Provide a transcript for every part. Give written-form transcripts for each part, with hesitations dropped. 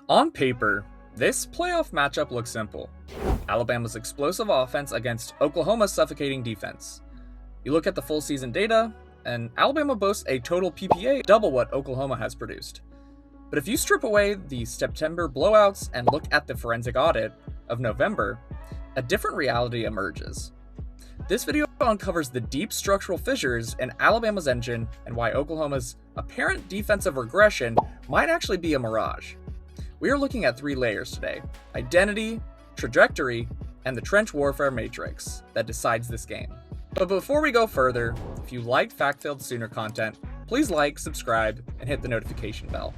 On paper, this playoff matchup looks simple. Alabama's explosive offense against Oklahoma's suffocating defense. You look at the full season data, and Alabama boasts a total PPA double what Oklahoma has produced. But if you strip away the September blowouts and look at the forensic audit of November, a different reality emerges. This video uncovers the deep structural fissures in Alabama's engine and why Oklahoma's apparent defensive regression might actually be a mirage. We are looking at three layers today: identity, trajectory, and the trench warfare matrix that decides this game. But before we go further, if you like fact-filled Sooner content, please like, subscribe, and hit the notification bell.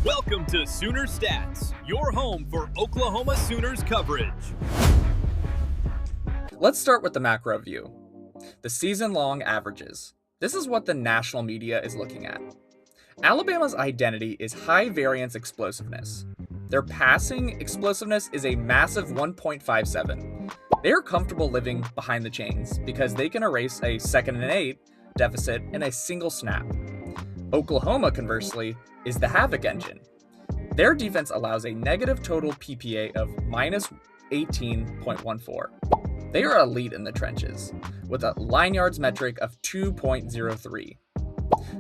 Welcome to Sooner Stats, your home for Oklahoma Sooners coverage. Let's start with the macro view. The season-long averages. This is what the national media is looking at. Alabama's identity is high variance explosiveness. Their passing explosiveness is a massive 1.57. They are comfortable living behind the chains because they can erase a 2nd and 8 deficit in a single snap. Oklahoma, conversely, is the Havoc engine. Their defense allows a negative total PPA of minus 18.14. They are elite in the trenches, with a line yards metric of 2.03.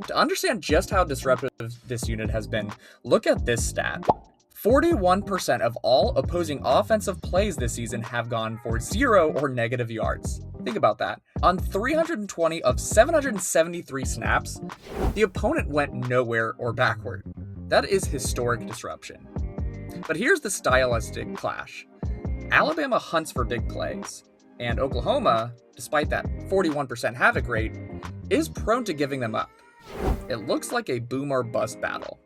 To understand just how disruptive this unit has been, look at this stat. 41% of all opposing offensive plays this season have gone for 0 or negative yards. Think about that. On 320 of 773 snaps, the opponent went nowhere or backward. That is historic disruption. But here's the stylistic clash. Alabama hunts for big plays, and Oklahoma, despite that 41% havoc rate, is prone to giving them up. It looks like a boom or bust battle,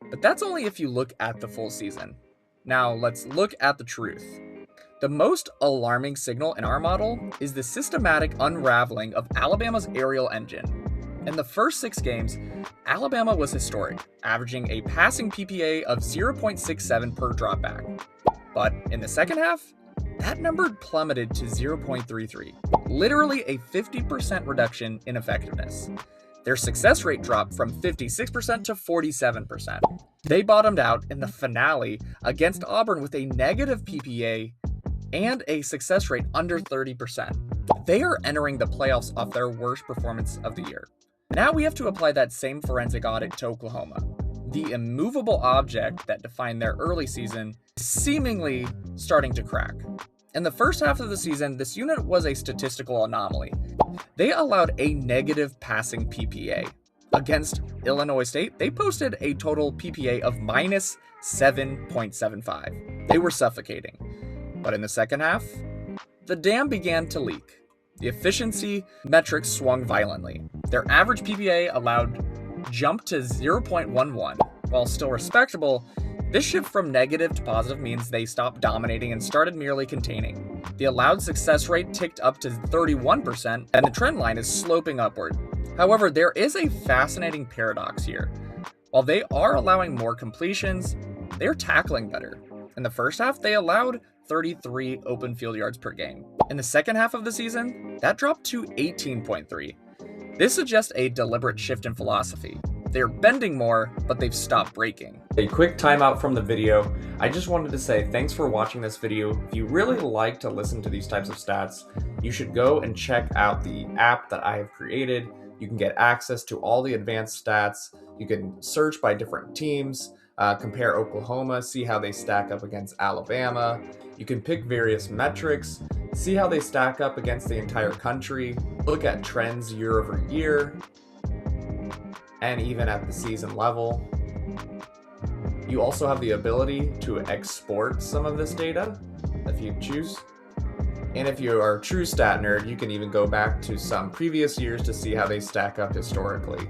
but that's only if you look at the full season. Now let's look at the truth. The most alarming signal in our model is the systematic unraveling of Alabama's aerial engine. In the first 6 games, Alabama was historic, averaging a passing PPA of 0.67 per dropback. But in the second half, that number plummeted to 0.33, literally a 50% reduction in effectiveness. Their success rate dropped from 56% to 47%. They bottomed out in the finale against Auburn with a negative PPA and a success rate under 30%. They are entering the playoffs off their worst performance of the year. Now we have to apply that same forensic audit to Oklahoma. The immovable object that defined their early season is seemingly starting to crack. In the first half of the season, this unit was a statistical anomaly. They allowed a negative passing PPA. Against Illinois State, they posted a total PPA of minus 7.75. They were suffocating. But in the second half, the dam began to leak. The efficiency metrics swung violently. Their average PPA allowed jumped to 0.11. While still respectable, this shift from negative to positive means they stopped dominating and started merely containing. The allowed success rate ticked up to 31%, and the trend line is sloping upward. However, there is a fascinating paradox here. While they are allowing more completions, they're tackling better. In the first half, they allowed 33 open field yards per game. In the second half of the season, that dropped to 18.3. This suggests a deliberate shift in philosophy. They're bending more, but they've stopped breaking. A quick timeout from the video. I just wanted to say thanks for watching this video. If you really like to listen to these types of stats, you should go and check out the app that I have created. You can get access to all the advanced stats. You can search by different teams, compare Oklahoma, see how they stack up against Alabama. You can pick various metrics, see how they stack up against the entire country, look at trends year over year, and even at the season level. You also have the ability to export some of this data if you choose. And if you are a true stat nerd, you can even go back to some previous years to see how they stack up historically.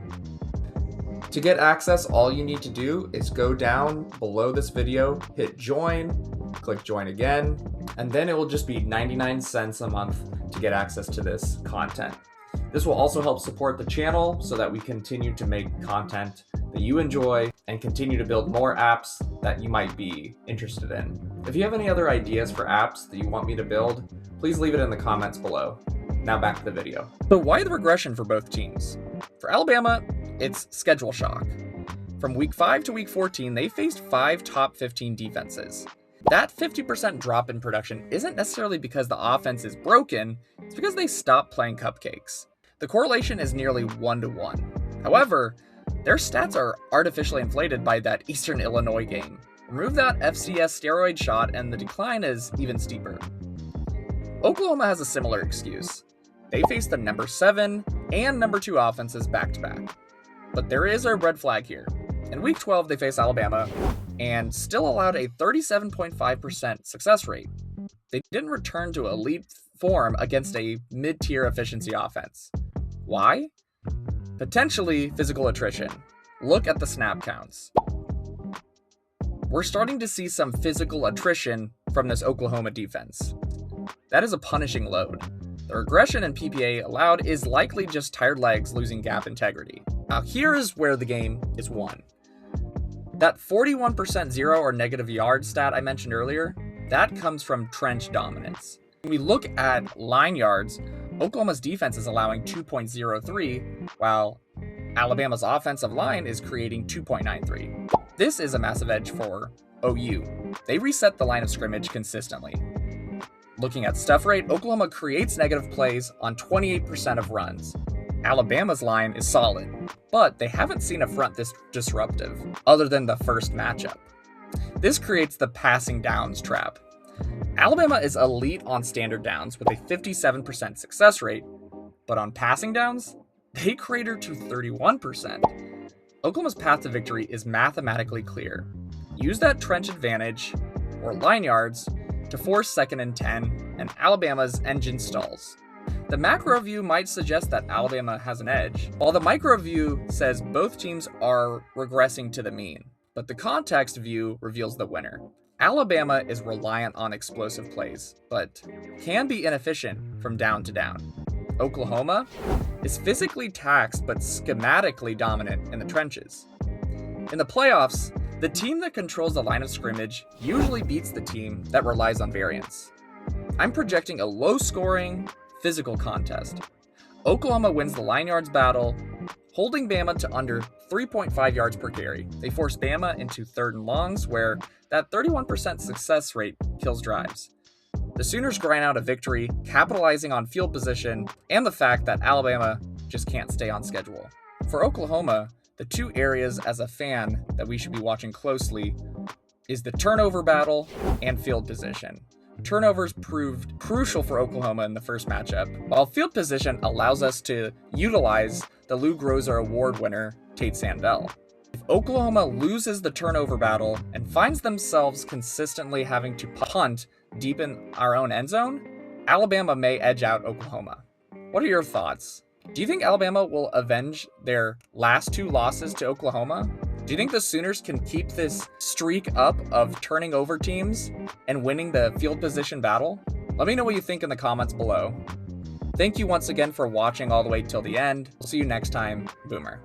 To get access, all you need to do is go down below this video, hit join, click join again, and then it will just be 99 cents a month to get access to this content. This will also help support the channel so that we continue to make content that you enjoy and continue to build more apps that you might be interested in. If you have any other ideas for apps that you want me to build, please leave it in the comments below. Now back to the video. So why the regression for both teams? For Alabama, it's schedule shock. For From week 5 to week 14, they faced 5 top 15 defenses. That 50% drop in production isn't necessarily because the offense is broken, it's because they stopped playing cupcakes. The correlation is nearly 1-to-1. However, their stats are artificially inflated by that Eastern Illinois game. Remove that FCS steroid shot and the decline is even steeper. Oklahoma has a similar excuse. They faced the number 7 and number 2 offenses back-to-back. But there is a red flag here. In week 12, they faced Alabama and still allowed a 37.5% success rate. They didn't return to elite form against a mid-tier efficiency offense. Why? Potentially physical attrition. Look at the snap counts. We're starting to see some physical attrition from this Oklahoma defense. That is a punishing load. The regression in PPA allowed is likely just tired legs losing gap integrity. Now here is where the game is won. That 41% zero or negative yard stat I mentioned earlier, that comes from trench dominance. When we look at line yards, Oklahoma's defense is allowing 2.03, while Alabama's offensive line is creating 2.93. This is a massive edge for OU. They reset the line of scrimmage consistently. Looking at stuff rate, Oklahoma creates negative plays on 28% of runs. Alabama's line is solid, but they haven't seen a front this disruptive, other than the first matchup. This creates the passing downs trap. Alabama is elite on standard downs with a 57% success rate, but on passing downs, they crater to 31%. Oklahoma's path to victory is mathematically clear. Use that trench advantage, or line yards, to force 2nd and 10, and Alabama's engine stalls. The macro view might suggest that Alabama has an edge, while the micro view says both teams are regressing to the mean, but the context view reveals the winner. Alabama is reliant on explosive plays, but can be inefficient from down to down. Oklahoma is physically taxed but schematically dominant in the trenches. In the playoffs, the team that controls the line of scrimmage usually beats the team that relies on variance. I'm projecting a low-scoring, physical contest. Oklahoma wins the line yards battle, holding Bama to under 3.5 yards per carry. They force Bama into 3rd and longs, where that 31% success rate kills drives. The Sooners grind out a victory, capitalizing on field position and the fact that Alabama just can't stay on schedule. For Oklahoma, the 2 areas as a fan that we should be watching closely is the turnover battle and field position. Turnovers proved crucial for Oklahoma in the first matchup, while field position allows us to utilize the Lou Groza Award winner, Tate Sandell. If Oklahoma loses the turnover battle and finds themselves consistently having to punt deep in our own end zone, Alabama may edge out Oklahoma. What are your thoughts? Do you think Alabama will avenge their last 2 losses to Oklahoma? Do you think the Sooners can keep this streak up of turning over teams and winning the field position battle? Let me know what you think in the comments below. Thank you once again for watching all the way till the end. We'll see you next time. Boomer.